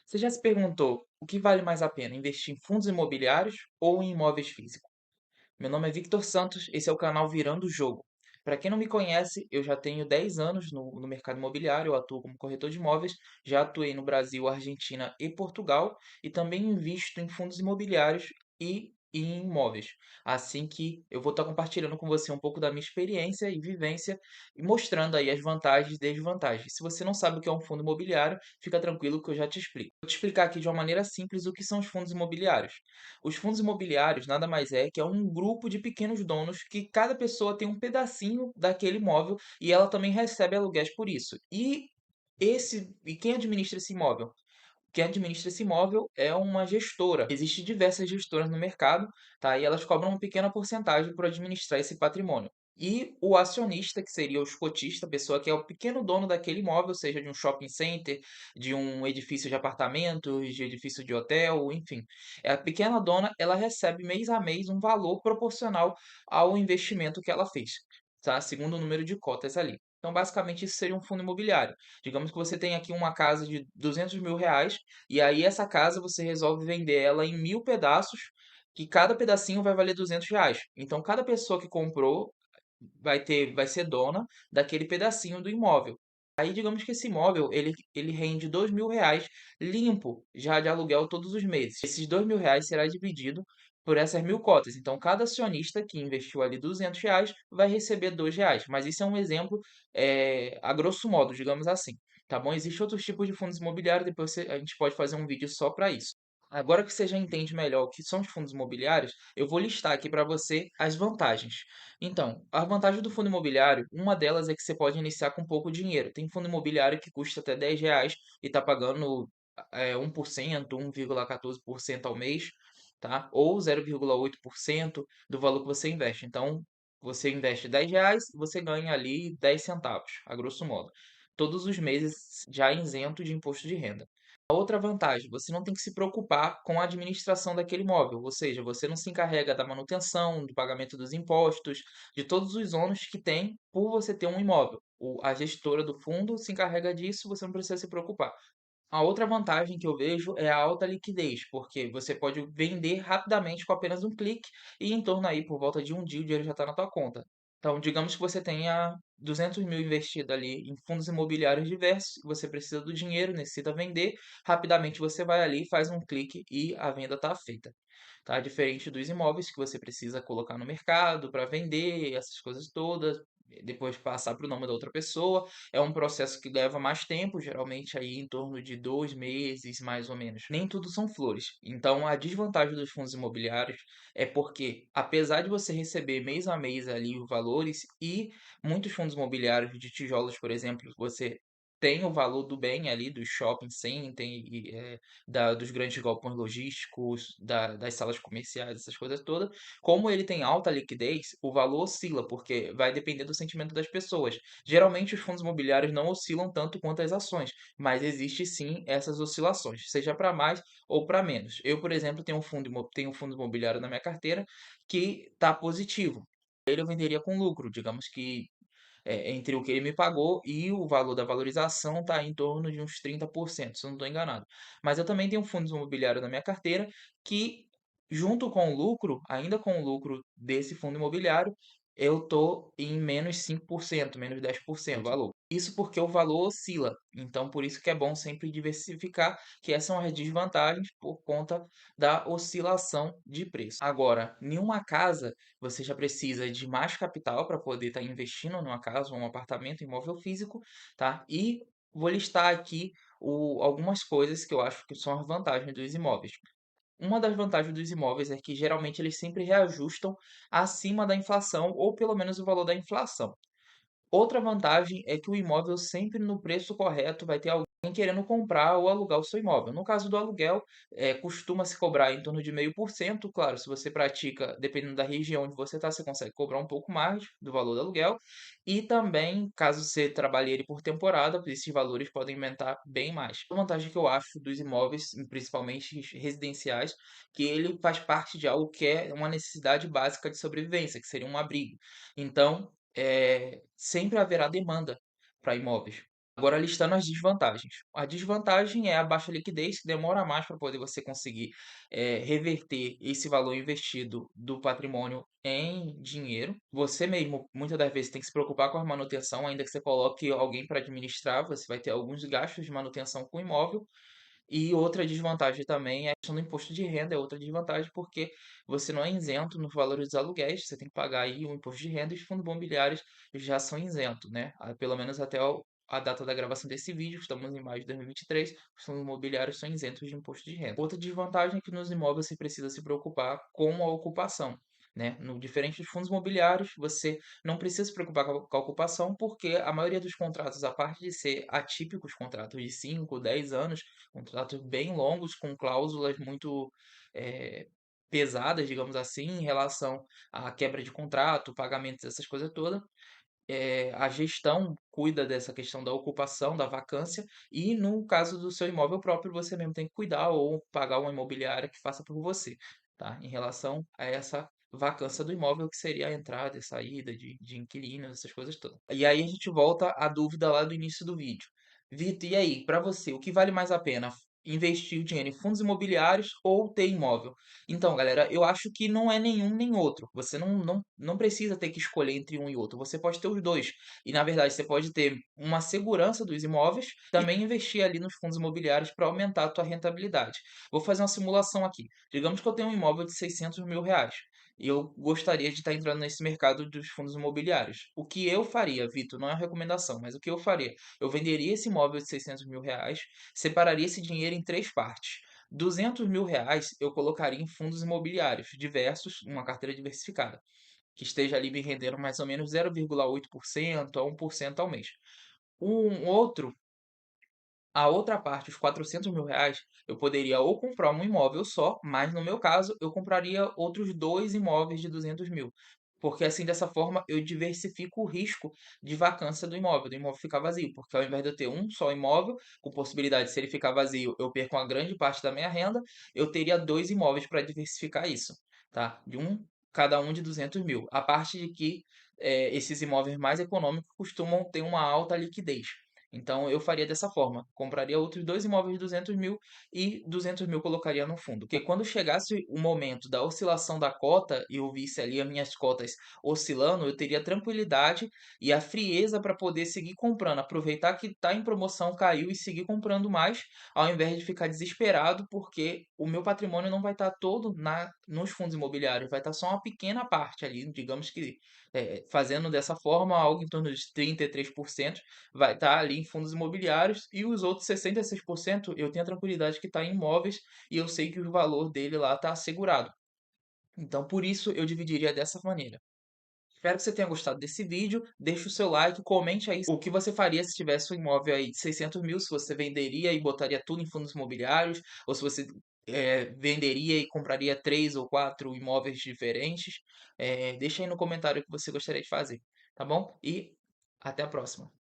Você já se perguntou o que vale mais a pena, investir em fundos imobiliários ou em imóveis físicos? Meu nome é Victor Santos, esse é o canal Virando o Jogo. Para quem não me conhece, eu já tenho 10 anos no mercado imobiliário, eu atuo como corretor de imóveis, já atuei no Brasil, Argentina e Portugal, e também invisto em fundos imobiliários e em imóveis. Assim que eu vou estar compartilhando com você um pouco da minha experiência e vivência e mostrando aí as vantagens e desvantagens. Se você não sabe o que é um fundo imobiliário, fica tranquilo que eu já te explico. Vou te explicar aqui de uma maneira simples o que são os fundos imobiliários. Os fundos imobiliários nada mais é que é um grupo de pequenos donos que cada pessoa tem um pedacinho daquele imóvel e ela também recebe aluguéis por isso. E quem administra esse imóvel? Quem administra esse imóvel é uma gestora. Existem diversas gestoras no mercado, tá? E elas cobram uma pequena porcentagem por administrar esse patrimônio. E o acionista, que seria o cotista, a pessoa que é o pequeno dono daquele imóvel, seja de um shopping center, de um edifício de apartamentos, de edifício de hotel, enfim. A pequena dona, ela recebe mês a mês um valor proporcional ao investimento que ela fez, tá? Segundo o número de cotas ali. Então, basicamente, isso seria um fundo imobiliário. Digamos que você tem aqui uma casa de R$ 200.000 e aí essa casa você resolve vender ela em 1.000 pedaços, que cada pedacinho vai valer R$ 200. Então, cada pessoa que comprou vai ser dona daquele pedacinho do imóvel. Aí, digamos que esse imóvel, ele rende R$ 2.000 limpo, já de aluguel todos os meses. Esses R$ 2.000 será dividido por essas 1.000 cotas. Então, cada acionista que investiu ali R$ 200 vai receber R$ 2. Mas isso é um exemplo, a grosso modo, digamos assim. Tá bom? Existem outros tipos de fundos imobiliários, depois a gente pode fazer um vídeo só para isso. Agora que você já entende melhor o que são os fundos imobiliários, eu vou listar aqui para você as vantagens. Então, a vantagem do fundo imobiliário, uma delas é que você pode iniciar com pouco dinheiro. Tem fundo imobiliário que custa até R$ 10 e está pagando 1%, 1,14% ao mês, tá? Ou 0,8% do valor que você investe. Então, você investe R$ 10 e você ganha ali 10 centavos, a grosso modo. Todos os meses já isento de imposto de renda. A outra vantagem, você não tem que se preocupar com a administração daquele imóvel, ou seja, você não se encarrega da manutenção, do pagamento dos impostos, de todos os ônus que tem por você ter um imóvel. A gestora do fundo se encarrega disso, você não precisa se preocupar. A outra vantagem que eu vejo é a alta liquidez, porque você pode vender rapidamente com apenas um clique e em torno aí por volta de um dia o dinheiro já está na tua conta. Então, digamos que você tenha 200.000 investido ali em fundos imobiliários diversos, você precisa do dinheiro, necessita vender, rapidamente você vai ali, faz um clique e a venda está feita. Tá? Diferente dos imóveis que você precisa colocar no mercado para vender, essas coisas todas, depois passar para o nome da outra pessoa. É um processo que leva mais tempo, geralmente aí em torno de 2 meses, mais ou menos. Nem tudo são flores. Então, a desvantagem dos fundos imobiliários é porque, apesar de você receber mês a mês ali os valores, e muitos fundos imobiliários de tijolos, por exemplo, você tem o valor do bem ali, do shopping center, dos grandes galpões logísticos, das salas comerciais, essas coisas todas. Como ele tem alta liquidez, o valor oscila, porque vai depender do sentimento das pessoas. Geralmente, os fundos imobiliários não oscilam tanto quanto as ações, mas existe sim essas oscilações, seja para mais ou para menos. Eu, por exemplo, tenho um fundo imobiliário na minha carteira que está positivo. Ele eu venderia com lucro, digamos que entre o que ele me pagou e o valor da valorização está em torno de uns 30%, se eu não estou enganado. Mas eu também tenho fundos imobiliários na minha carteira que, junto com o lucro, ainda com o lucro desse fundo imobiliário, eu estou em menos 5%, menos 10% do valor. Isso porque o valor oscila. Então, por isso que é bom sempre diversificar, que essas são as desvantagens por conta da oscilação de preço. Agora, nenhuma casa você já precisa de mais capital para poder estar investindo numa casa ou um apartamento, imóvel físico, tá? E vou listar aqui algumas coisas que eu acho que são as vantagens dos imóveis. Uma das vantagens dos imóveis é que geralmente eles sempre reajustam acima da inflação ou pelo menos o valor da inflação. Outra vantagem é que o imóvel sempre no preço correto vai ter alguém querendo comprar ou alugar o seu imóvel. No caso do aluguel, costuma-se cobrar em torno de 0,5%. Claro, se você pratica, dependendo da região onde você está, você consegue cobrar um pouco mais do valor do aluguel. E também, caso você trabalhe ele por temporada, esses valores podem aumentar bem mais. A vantagem que eu acho dos imóveis, principalmente residenciais, que ele faz parte de algo que é uma necessidade básica de sobrevivência, que seria um abrigo. Então, sempre haverá demanda para imóveis. Agora listando as desvantagens. A desvantagem é a baixa liquidez, que demora mais para poder você conseguir, reverter esse valor investido do patrimônio em dinheiro. Você mesmo, muitas das vezes, tem que se preocupar com a manutenção, ainda que você coloque alguém para administrar, você vai ter alguns gastos de manutenção com o imóvel. E outra desvantagem também é a questão do imposto de renda, é outra desvantagem, porque você não é isento nos valores dos aluguéis, você tem que pagar aí o imposto de renda e os fundos imobiliários já são isentos, né? Pelo menos até a data da gravação desse vídeo, estamos em maio de 2023, os fundos imobiliários são isentos de imposto de renda. Outra desvantagem é que nos imóveis você precisa se preocupar com a ocupação. Né? No diferente dos fundos imobiliários, você não precisa se preocupar com a ocupação, porque a maioria dos contratos, a parte de ser atípicos, contratos de 5, 10 anos, contratos bem longos, com cláusulas muito pesadas, digamos assim, em relação à quebra de contrato, pagamentos, essas coisas todas. A gestão cuida dessa questão da ocupação, da vacância, e no caso do seu imóvel próprio, você mesmo tem que cuidar ou pagar uma imobiliária que faça por você, tá? Em relação a essa vacância do imóvel, que seria a entrada e saída de inquilinos, essas coisas todas. E aí a gente volta à dúvida lá do início do vídeo. Vitor, e aí, para você, o que vale mais a pena? Investir o dinheiro em fundos imobiliários ou ter imóvel? Então, galera, eu acho que não é nenhum nem outro. Você não precisa ter que escolher entre um e outro. Você pode ter os dois. E, na verdade, você pode ter uma segurança dos imóveis e também investir ali nos fundos imobiliários para aumentar a tua rentabilidade. Vou fazer uma simulação aqui. Digamos que eu tenho um imóvel de 600 mil reais. E eu gostaria de estar entrando nesse mercado dos fundos imobiliários. O que eu faria, Vitor, não é uma recomendação, mas o que eu faria? Eu venderia esse imóvel de 600 mil reais, separaria esse dinheiro em três partes. 200 mil reais eu colocaria em fundos imobiliários diversos, uma carteira diversificada, que esteja ali me rendendo mais ou menos 0,8% a 1% ao mês. Um outro A outra parte, os 400 mil reais, eu poderia ou comprar um imóvel só, mas no meu caso, eu compraria outros dois imóveis de 200 mil. Porque assim, dessa forma, eu diversifico o risco de vacância do imóvel ficar vazio. Porque ao invés de eu ter um só imóvel, com possibilidade, se ele ficar vazio, eu perco uma grande parte da minha renda, eu teria dois imóveis para diversificar isso, tá? Cada um de 200 mil. A parte de que esses imóveis mais econômicos costumam ter uma alta liquidez. Então eu faria dessa forma, compraria outros dois imóveis de 200 mil e 200 mil colocaria no fundo. Porque quando chegasse o momento da oscilação da cota e eu visse ali as minhas cotas oscilando, eu teria tranquilidade e a frieza para poder seguir comprando, aproveitar que está em promoção, caiu e seguir comprando mais, ao invés de ficar desesperado, porque o meu patrimônio não vai estar todo nos fundos imobiliários, vai estar só uma pequena parte ali, digamos que fazendo dessa forma, algo em torno de 33% vai estar ali em fundos imobiliários e os outros 66% eu tenho a tranquilidade que está em imóveis e eu sei que o valor dele lá está assegurado. Então, por isso, eu dividiria dessa maneira. Espero que você tenha gostado desse vídeo. Deixe o seu like, comente aí o que você faria se tivesse um imóvel aí de 600 mil, se você venderia e botaria tudo em fundos imobiliários, ou se você venderia e compraria três ou quatro imóveis diferentes. Deixa aí no comentário o que você gostaria de fazer, tá bom? E até a próxima.